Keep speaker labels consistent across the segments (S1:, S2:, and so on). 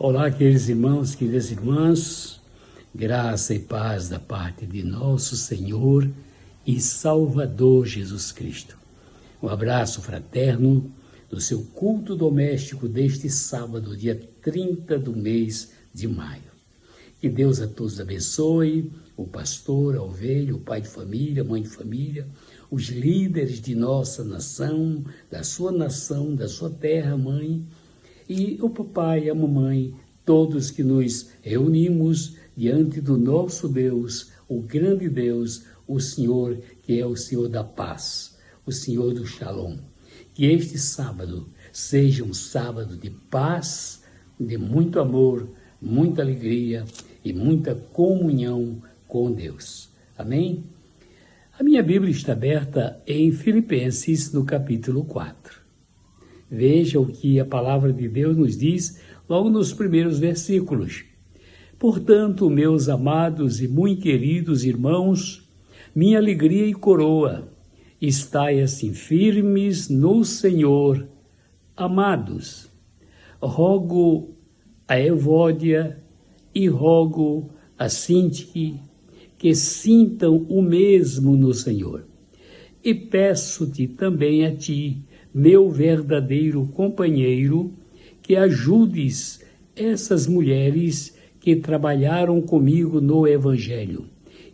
S1: Olá, queridos irmãos, queridas irmãs, graça e paz da parte de nosso Senhor e Salvador Jesus Cristo. Um abraço fraterno do seu culto doméstico deste sábado, dia 30 do mês de maio. Que Deus a todos abençoe, o pastor, a ovelha, o pai de família, a mãe de família, os líderes de nossa nação, da sua terra, mãe, e o papai e a mamãe, todos que nos reunimos diante do nosso Deus, o grande Deus, o Senhor, que é o Senhor da paz, o Senhor do Shalom. Que este sábado seja um sábado de paz, de muito amor, muita alegria e muita comunhão com Deus. Amém? A minha Bíblia está aberta em Filipenses, no capítulo 4. Veja o que a palavra de Deus nos diz logo nos primeiros versículos. Portanto, meus amados e muito queridos irmãos, minha alegria e coroa, estai assim firmes no Senhor, amados. Rogo a Evódia e rogo a Sintique que sintam o mesmo no Senhor. E peço-te também a ti, meu verdadeiro companheiro, que ajudes essas mulheres que trabalharam comigo no Evangelho,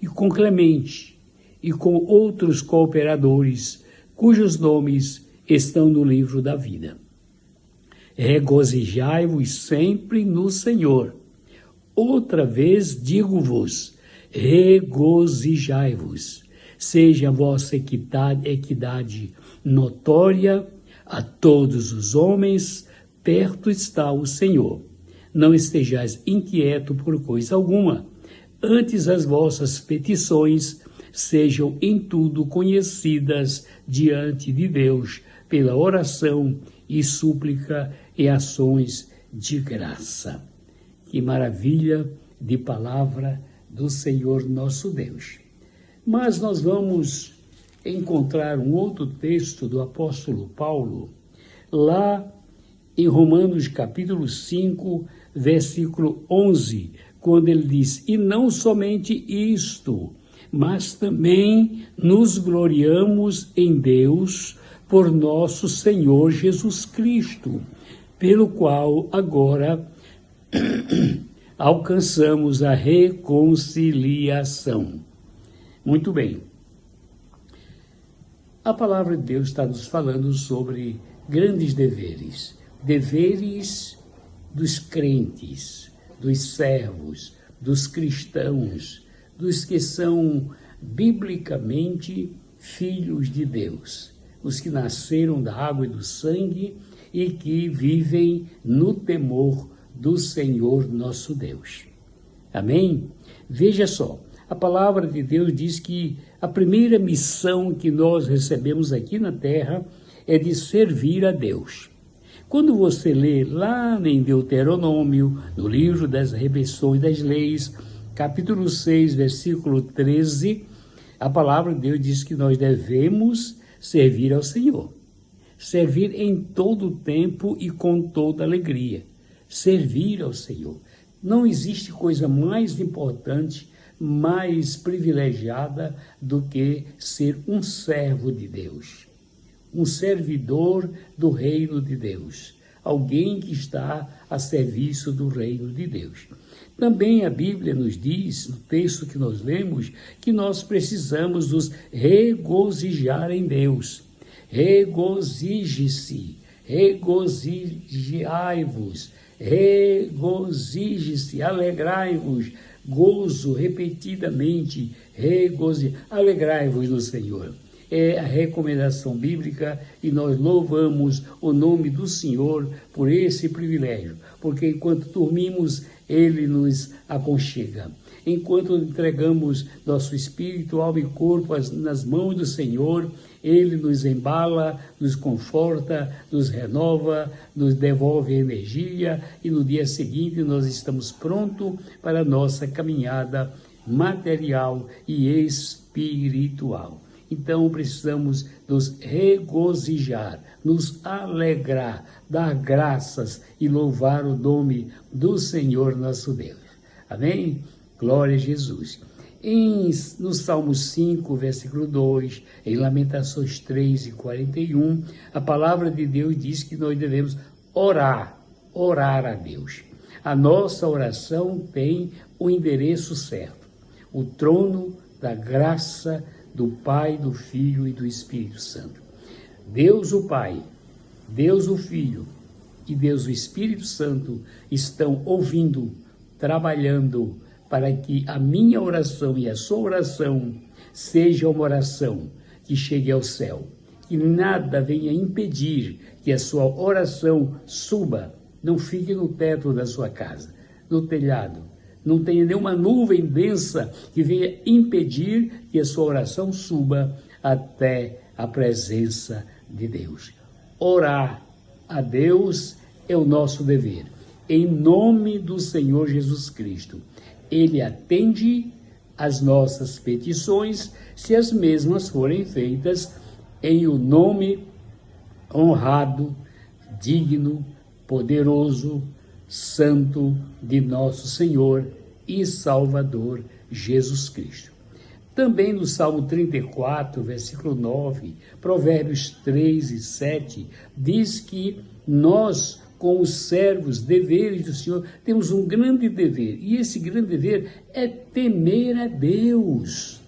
S1: e com Clemente, e com outros cooperadores, cujos nomes estão no livro da vida. Regozijai-vos sempre no Senhor. Outra vez digo-vos, regozijai-vos. Seja a vossa equidade notória a todos os homens, perto está o Senhor. Não estejais inquieto por coisa alguma, antes as vossas petições sejam em tudo conhecidas diante de Deus, pela oração e súplica e ações de graça. Que maravilha de palavra do Senhor nosso Deus. Mas nós vamos encontrar um outro texto do apóstolo Paulo, lá em Romanos capítulo 5, versículo 11, quando ele diz, e não somente isto, mas também nos gloriamos em Deus por nosso Senhor Jesus Cristo, pelo qual agora alcançamos a reconciliação. Muito bem. A palavra de Deus está nos falando sobre grandes deveres. Deveres dos crentes, dos servos, dos cristãos, dos que são biblicamente filhos de Deus. Os que nasceram da água e do sangue e que vivem no temor do Senhor nosso Deus. Amém? Veja só. A palavra de Deus diz que a primeira missão que nós recebemos aqui na terra é de servir a Deus. Quando você lê lá em Deuteronômio, no livro das Repetições das Leis, capítulo 6, versículo 13, a palavra de Deus diz que nós devemos servir ao Senhor. Servir em todo o tempo e com toda alegria. Servir ao Senhor. Não existe coisa mais importante, mais privilegiada do que ser um servo de Deus, um servidor do reino de Deus, alguém que está a serviço do reino de Deus. Também a Bíblia nos diz, no texto que nós lemos, que nós precisamos nos regozijar em Deus. Regozije-se, regozijai-vos, regozije-se, alegrai-vos, gozo repetidamente, alegrai-vos no Senhor. É a recomendação bíblica e nós louvamos o nome do Senhor por esse privilégio, porque enquanto dormimos, Ele nos aconchega. Enquanto entregamos nosso espírito, alma e corpo nas mãos do Senhor, Ele nos embala, nos conforta, nos renova, nos devolve energia e no dia seguinte nós estamos prontos para a nossa caminhada material e espiritual. Então precisamos nos regozijar, nos alegrar, dar graças e louvar o nome do Senhor nosso Deus. Amém? Glória a Jesus. No Salmo 5, versículo 2, em Lamentações 3 e 41, a palavra de Deus diz que nós devemos orar a Deus. A nossa oração tem o endereço certo, o trono da graça do Pai, do Filho e do Espírito Santo. Deus o Pai, Deus o Filho e Deus o Espírito Santo estão ouvindo, trabalhando para que a minha oração e a sua oração seja uma oração que chegue ao céu. Que nada venha impedir que a sua oração suba, não fique no teto da sua casa, no telhado. Não tenha nenhuma nuvem densa que venha impedir que a sua oração suba até a presença de Deus. Orar a Deus é o nosso dever. Em nome do Senhor Jesus Cristo, Ele atende às nossas petições, se as mesmas forem feitas em o nome honrado, digno, poderoso, santo de nosso Senhor e Salvador Jesus Cristo. Também no Salmo 34, versículo 9, Provérbios 3 e 7, diz que nós, com os servos, deveres do Senhor, temos um grande dever. E esse grande dever é temer a Deus.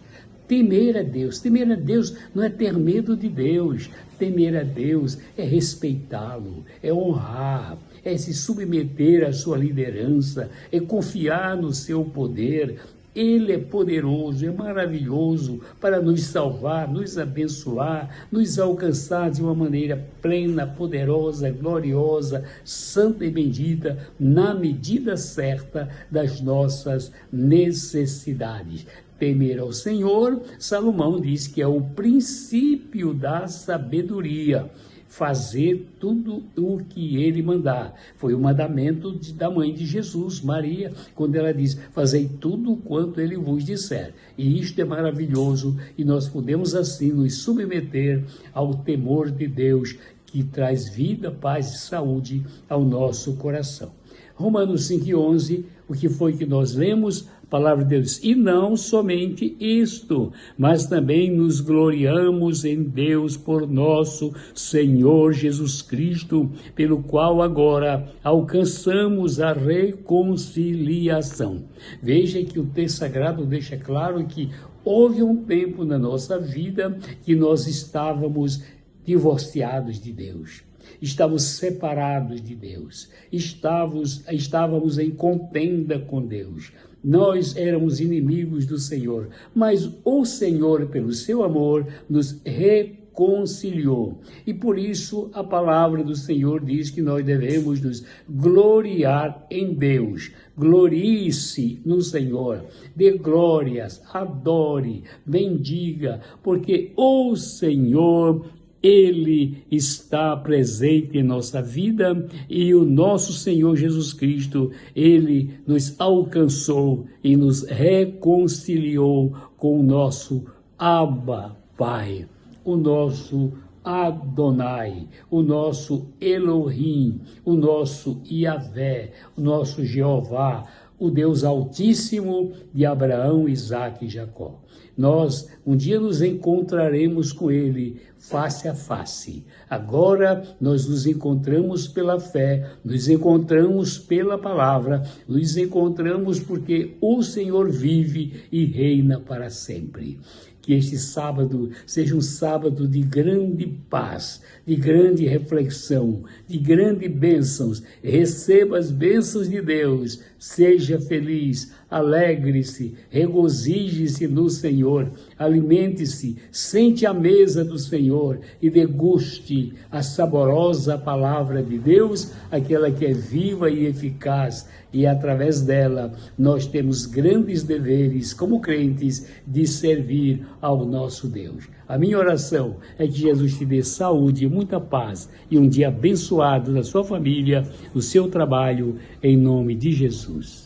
S1: Temer a Deus. Temer a Deus não é ter medo de Deus. Temer a Deus é respeitá-lo, é honrar, é se submeter à sua liderança, é confiar no seu poder. Ele é poderoso, é maravilhoso para nos salvar, nos abençoar, nos alcançar de uma maneira plena, poderosa, gloriosa, santa e bendita, na medida certa das nossas necessidades. Temer ao Senhor, Salomão diz que é o princípio da sabedoria. Fazer tudo o que ele mandar. Foi o mandamento da mãe de Jesus, Maria, quando ela diz, fazei tudo quanto ele vos disser. E isto é maravilhoso, e nós podemos assim nos submeter ao temor de Deus, que traz vida, paz e saúde ao nosso coração. Romanos 5:11, o que foi que nós lemos? A palavra de Deus, e não somente isto, mas também nos gloriamos em Deus por nosso Senhor Jesus Cristo, pelo qual agora alcançamos a reconciliação. Veja que o texto sagrado deixa claro que houve um tempo na nossa vida que nós estávamos divorciados de Deus. Estávamos separados de Deus, estávamos em contenda com Deus, nós éramos inimigos do Senhor, mas o Senhor, pelo seu amor, nos reconciliou. E por isso a palavra do Senhor diz que nós devemos nos gloriar em Deus. Glorie-se no Senhor, dê glórias, adore, bendiga, porque o Senhor, Ele está presente em nossa vida e o nosso Senhor Jesus Cristo, Ele nos alcançou e nos reconciliou com o nosso Abba Pai, o nosso Adonai, o nosso Elohim, o nosso Yahvé, o nosso Jeová, o Deus Altíssimo de Abraão, Isaque e Jacó. Nós um dia nos encontraremos com Ele face a face. Agora nós nos encontramos pela fé, nos encontramos pela palavra, nos encontramos porque o Senhor vive e reina para sempre. Que este sábado seja um sábado de grande paz, de grande reflexão, de grandes bênçãos. Receba as bênçãos de Deus, seja feliz, alegre-se, regozije-se no Senhor, alimente-se, sente a mesa do Senhor e deguste a saborosa palavra de Deus, aquela que é viva e eficaz, e através dela nós temos grandes deveres como crentes de servir ao nosso Deus. A minha oração é que Jesus te dê saúde, muita paz e um dia abençoado na sua família, no seu trabalho, em nome de Jesus.